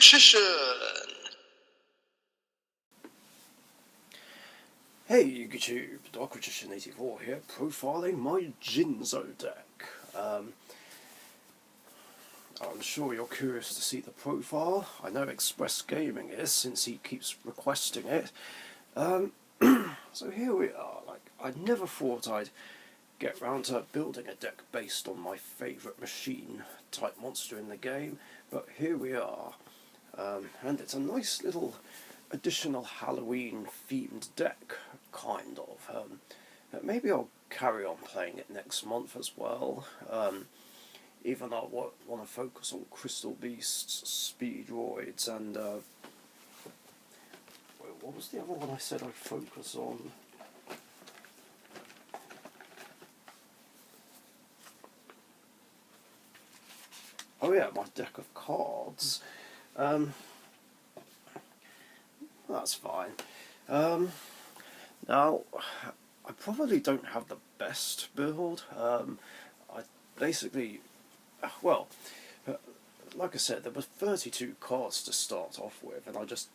Richician! Hey YouTube, Richician84 here, profiling my Jinzo deck. I'm sure you're curious to see the profile. I know Express Gaming is, since he keeps requesting it. So here we are. I never thought I'd get round to building a deck based on my favourite machine type monster in the game, but here we are. And it's a nice little additional Halloween themed deck, kind of. Maybe I'll carry on playing it next month as well. Even though I want to focus on Crystal Beasts, Speedroids, and what was the other one I said I'd focus on? Oh yeah, my deck of cards. That's fine. Now, I probably don't have the best build. I basically, well, like I said, there were 32 cards to start off with, and I just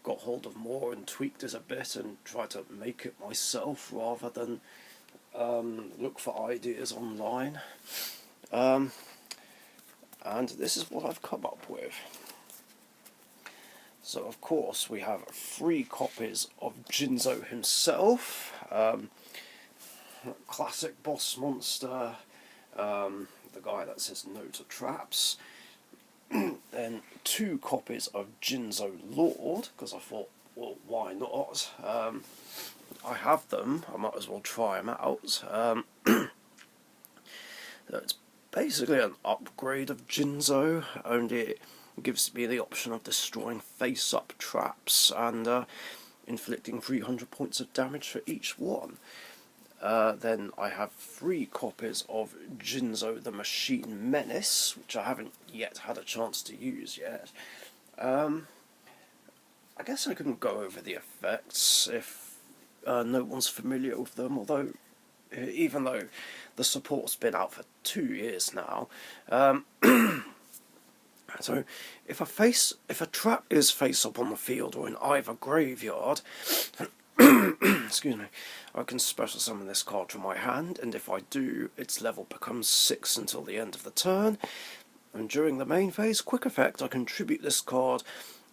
got hold of more and tweaked it a bit and tried to make it myself rather than look for ideas online. And this is what I've come up with. So of course we have 3 copies of Jinzo himself, classic boss monster, the guy that says no to traps. Then 2 copies of Jinzo Lord, because I thought, well, why not? I have them, I might as well try them out. So it's basically an upgrade of Jinzo, only it gives me the option of destroying face-up traps and inflicting 300 points of damage for each one. Then I have 3 copies of Jinzo the Machine Menace, which I haven't yet had a chance to use yet. I guess I can go over the effects if no one's familiar with them, although even though the support's been out for 2 years now. So if a trap is face up on the field or in either graveyard, excuse me, I can special summon this card from my hand, and if I do, its level becomes 6 until the end of the turn. And during the main phase, quick effect, I can tribute this card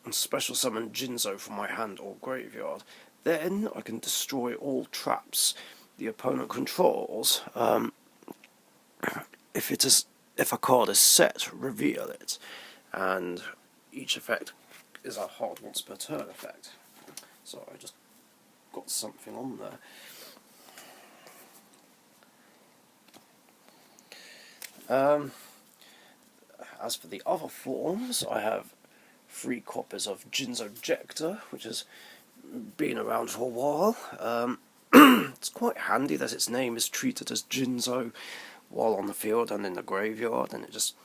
and special summon Jinzo from my hand or graveyard. Then I can destroy all traps the opponent controls. If a card is set, reveal it, and each effect is a hard once per turn effect. So I just got something on there. As for the other forms, I have 3 copies of Jinzo Jector, which has been around for a while. It's quite handy that its name is treated as Jinzo while on the field and in the graveyard, and it just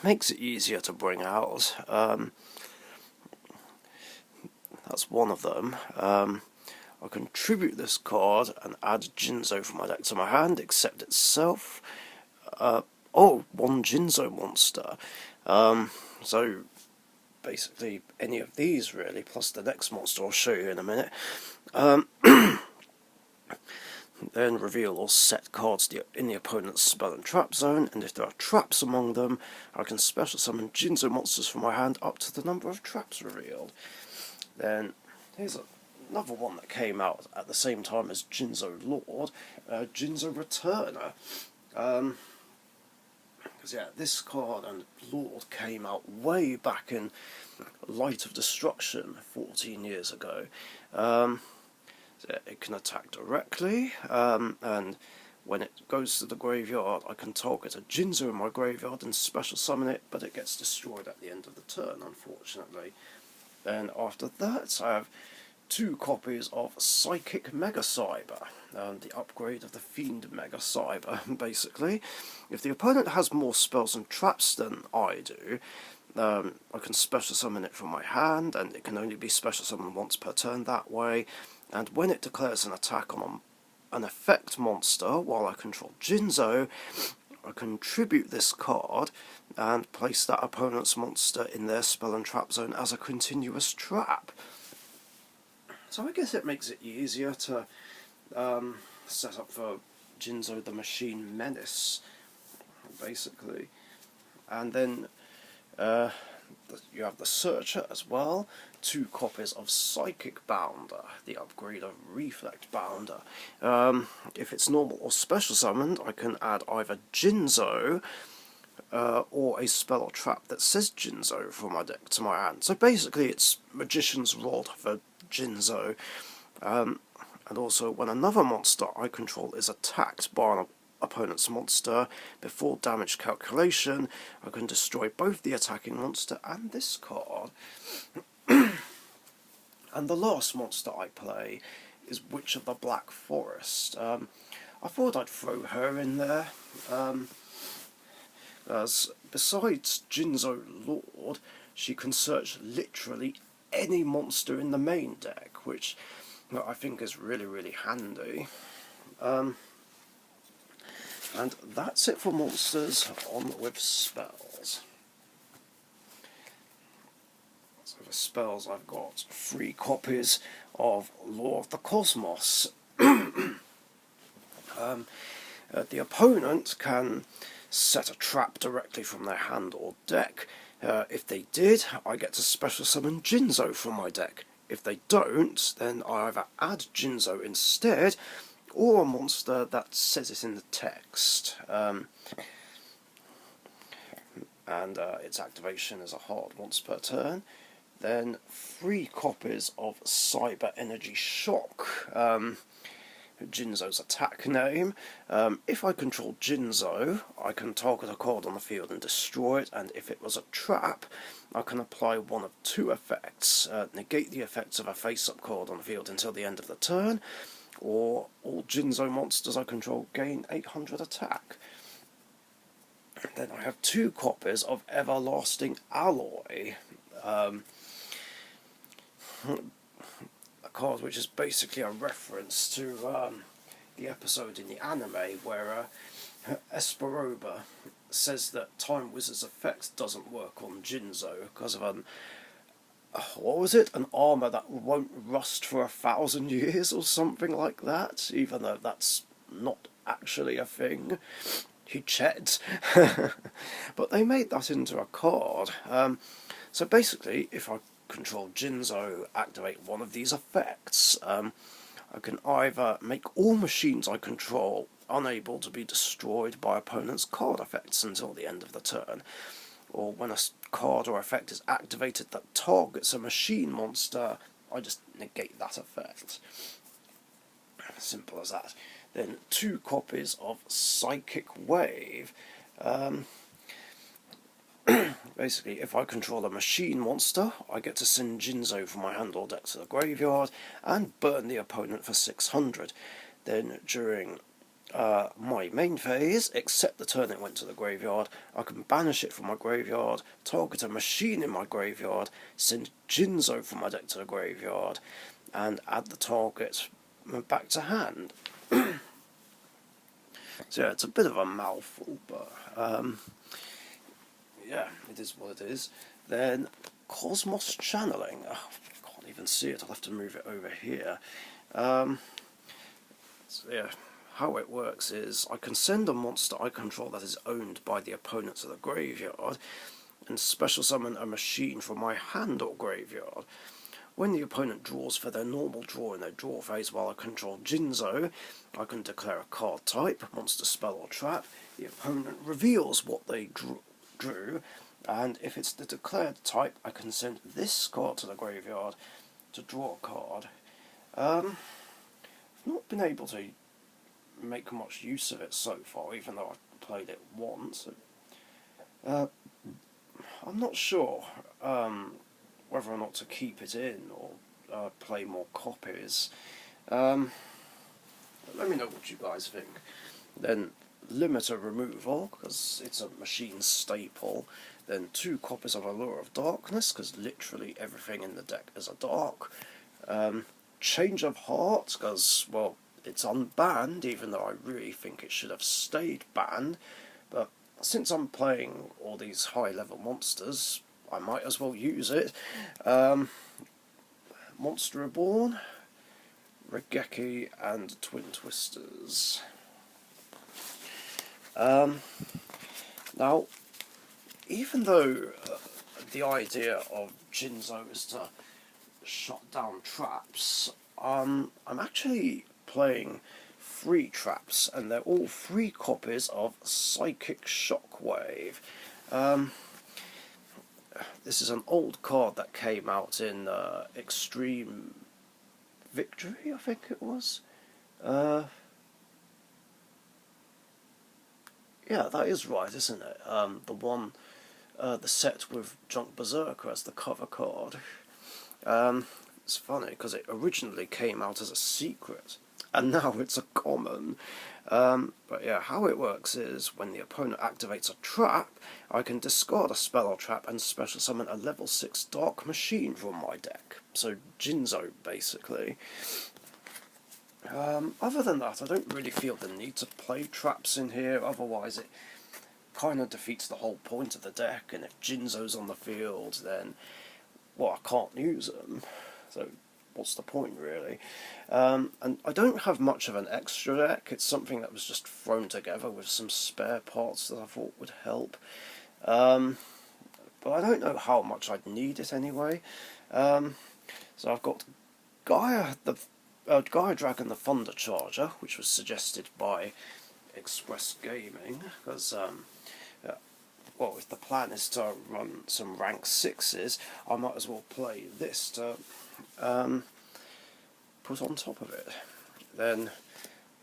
makes it easier to bring out. That's one of them. I can tribute this card and add Jinzo from my deck to my hand, except itself. One Jinzo monster. So basically any of these really, plus the next monster I'll show you in a minute. Then reveal or set cards in the opponent's spell and trap zone, and if there are traps among them, I can special summon Jinzo monsters from my hand up to the number of traps revealed. Then here's another one that came out at the same time as Jinzo Lord, Jinzo Returner. Because yeah, this card and Lord came out way back in Light of Destruction 14 years ago. It can attack directly, and when it goes to the graveyard, I can target a Jinzo in my graveyard and special summon it, but it gets destroyed at the end of the turn, unfortunately. Then after that, I have 2 copies of Psychic Mega Cyber, the upgrade of the Fiend Mega Cyber, basically. If the opponent has more spells and traps than I do, I can special summon it from my hand, and it can only be special summoned once per turn that way. And when it declares an attack on an effect monster while I control Jinzo, I can tribute this card and place that opponent's monster in their spell and trap zone as a continuous trap. So I guess it makes it easier to set up for Jinzo the Machine Menace, basically. And then you have the Searcher as well, 2 copies of Psychic Bounder, the upgrade of Reflect Bounder. If it's normal or special summoned, I can add either Jinzo or a spell or trap that says Jinzo from my deck to my hand. So basically it's Magician's Rod for Jinzo. And also when another monster I control is attacked by an opponent's monster, before damage calculation I can destroy both the attacking monster and this card. And the last monster I play is Witch of the Black Forest. I thought I'd throw her in there, as besides Jinzo Lord, she can search literally any monster in the main deck, which I think is really handy. And that's it for monsters. On with spells. So for spells I've got 3 copies of Law of the Cosmos. The opponent can set a trap directly from their hand or deck. If they did, I get to special summon Jinzo from my deck. If they don't, then I either add Jinzo instead, or a monster that says it in the text. Its activation is a hard once per turn. Then 3 copies of Cyber Energy Shock, Jinzo's attack name. If I control Jinzo, I can target a card on the field and destroy it, and if it was a trap, I can apply one of 2 effects. Negate the effects of a face-up card on the field until the end of the turn, or all Jinzo monsters I control gain 800 attack. Then I have 2 copies of Everlasting Alloy, a card which is basically a reference to the episode in the anime where Esperoba says that Time Wizard's effect doesn't work on Jinzo because of an armour that won't rust for 1,000 years or something like that, even though that's not actually a thing. He checked. But they made that into a card. So basically, if I control Jinzo, activate one of these effects, I can either make all machines I control unable to be destroyed by opponent's card effects until the end of the turn, or when a card or effect is activated that targets a machine monster, I just negate that effect. Simple as that. Then 2 copies of Psychic Wave. Basically, if I control a machine monster, I get to send Jinzo from my hand or deck to the graveyard and burn the opponent for 600. Then during my main phase, except the turn it went to the graveyard, I can banish it from my graveyard, target a machine in my graveyard, send Jinzo from my deck to the graveyard, and add the target back to hand. So yeah, it's a bit of a mouthful, but yeah, it is what it is. Then Cosmos Channeling. Oh, I can't even see it, I'll have to move it over here. So yeah, how it works is I can send a monster I control that is owned by the opponent to the graveyard, and special summon a machine from my hand or graveyard. When the opponent draws for their normal draw in their draw phase while I control Jinzo, I can declare a card type, monster, spell or trap. The opponent reveals what they drew, and if it's the declared type, I can send this card to the graveyard to draw a card. I've not been able to make much use of it so far, even though I've played it once. I'm not sure whether or not to keep it in or play more copies. Let me know what you guys think. Then limiter removal, because it's a machine staple. Then 2 copies of Allure of Darkness, because literally everything in the deck is a dark. Change of Heart, because, well, it's unbanned, even though I really think it should have stayed banned, But since I'm playing all these high level monsters, I might as well use it. Monster Reborn, Regeki, and Twin Twisters. Now, even though the idea of Jinzo is to shut down traps, I'm actually playing 3 traps, and they're all 3 copies of Psychic Shockwave. This is an old card that came out in Extreme Victory, I think it was. Yeah, that is right, isn't it? The one, the set with Junk Berserker as the cover card. It's funny because it originally came out as a secret, and now it's a common. But yeah, how it works is when the opponent activates a trap, I can discard a spell or trap and special summon a level 6 Dark Machine from my deck. So Jinzo, basically. Other than that, I don't really feel the need to play traps in here, otherwise it kind of defeats the whole point of the deck, and if Jinzo's on the field, then, well, I can't use them. So what's the point, really? And I don't have much of an extra deck. It's something that was just thrown together with some spare parts that I thought would help. But I don't know how much I'd need it anyway. So I've got Gaia Dragon the Thunder Charger, which was suggested by Express Gaming, because well, if the plan is to run some rank 6s, I might as well play this to put on top of it. Then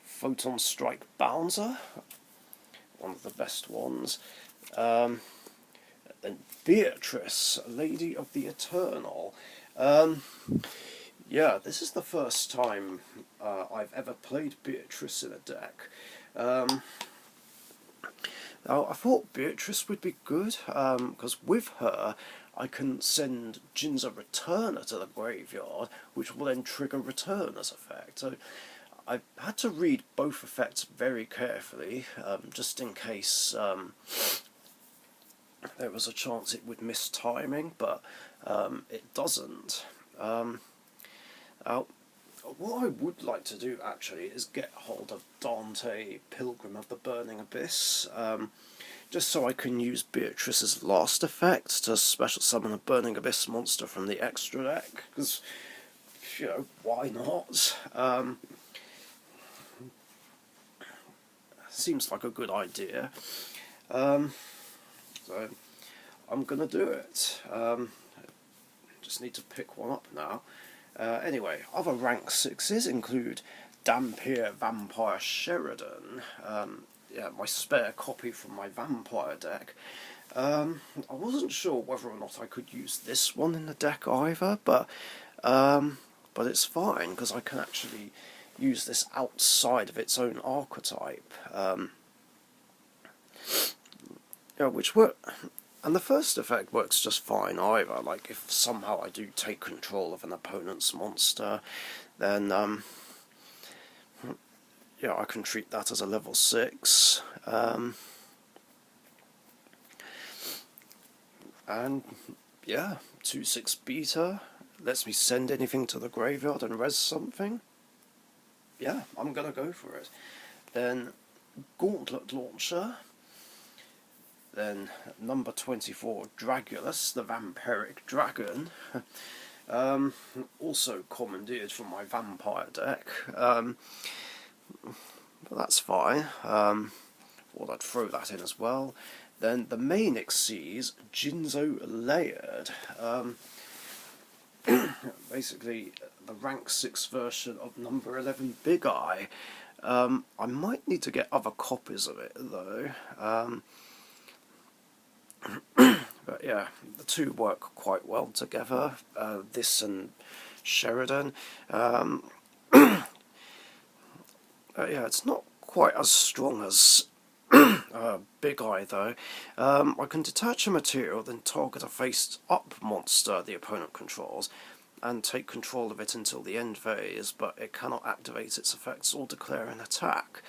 Photon Strike Bouncer, one of the best ones. Then Beatrice, Lady of the Eternal. Yeah, this is the first time I've ever played Beatrice in a deck. Now, I thought Beatrice would be good, because with her I can send Jinzo Returner to the graveyard, which will then trigger Returner's effect. So I had to read both effects very carefully, just in case there was a chance it would miss timing, but it doesn't. Now, what I would like to do actually is get hold of Dante, Pilgrim of the Burning Abyss, just so I can use Beatrice's last effect to special summon a Burning Abyss monster from the extra deck, because, you know, why not? Seems like a good idea. So I'm gonna do it. Just need to pick one up now. Anyway, other rank 6s include Dampier Vampire Sheridan, yeah, my spare copy from my vampire deck. I wasn't sure whether or not I could use this one in the deck either, but it's fine, because I can actually use this outside of its own archetype. Yeah, which work. And the first effect works just fine either. Like, if somehow I do take control of an opponent's monster, then yeah, I can treat that as a level 6. And yeah, 2/6 beta lets me send anything to the graveyard and res something. Yeah, I'm gonna go for it. Then Gauntlet Launcher. Then number 24, Dragulus, the Vampiric Dragon, also commandeered from my vampire deck, but that's fine. Thought I'd throw that in as well. Then the main Xyz, Jinzo Layered, basically the rank 6 version of number 11 Big Eye. I might need to get other copies of it though. But yeah, the two work quite well together, this and Sheridan. Yeah, it's not quite as strong as Big Eye though. I can detach a material, then target a face-up monster the opponent controls, and take control of it until the end phase, but it cannot activate its effects or declare an attack.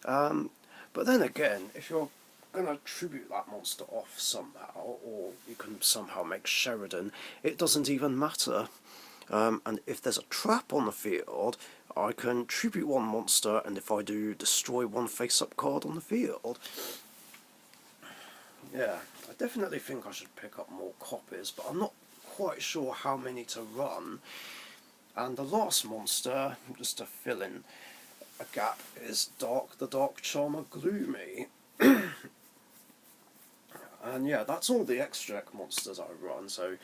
But then again, if you're going to tribute that monster off somehow, or you can somehow make Sheridan, it doesn't even matter. And if there's a trap on the field, I can tribute one monster, and if I do, destroy one face-up card on the field. Yeah, I definitely think I should pick up more copies, but I'm not quite sure how many to run. And the last monster, just to fill in a gap, is the Dark Charmer Gloomy. And yeah, that's all the extra deck monsters I run, so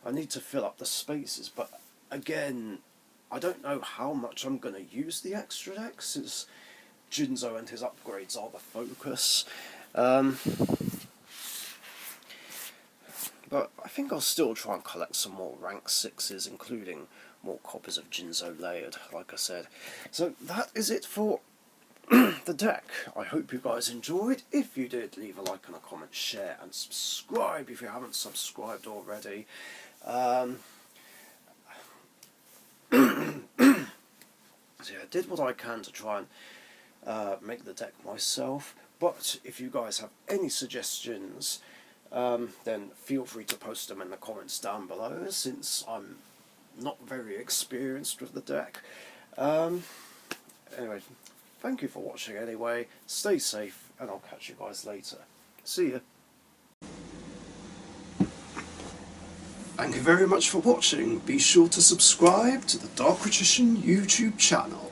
I need to fill up the spaces, but again, I don't know how much I'm going to use the extra deck, since Jinzo and his upgrades are the focus. But I think I'll still try and collect some more rank 6s, including more copies of Jinzo Layered, like I said. So that is it for the deck. I hope you guys enjoyed. If you did, leave a like and a comment, share and subscribe if you haven't subscribed already. So yeah, I did what I can to try and make the deck myself, but if you guys have any suggestions, then feel free to post them in the comments down below, since I'm not very experienced with the deck. Anyway, thank you for watching anyway, stay safe, and I'll catch you guys later. See ya. Thank you very much for watching. Be sure to subscribe to the Richician YouTube channel.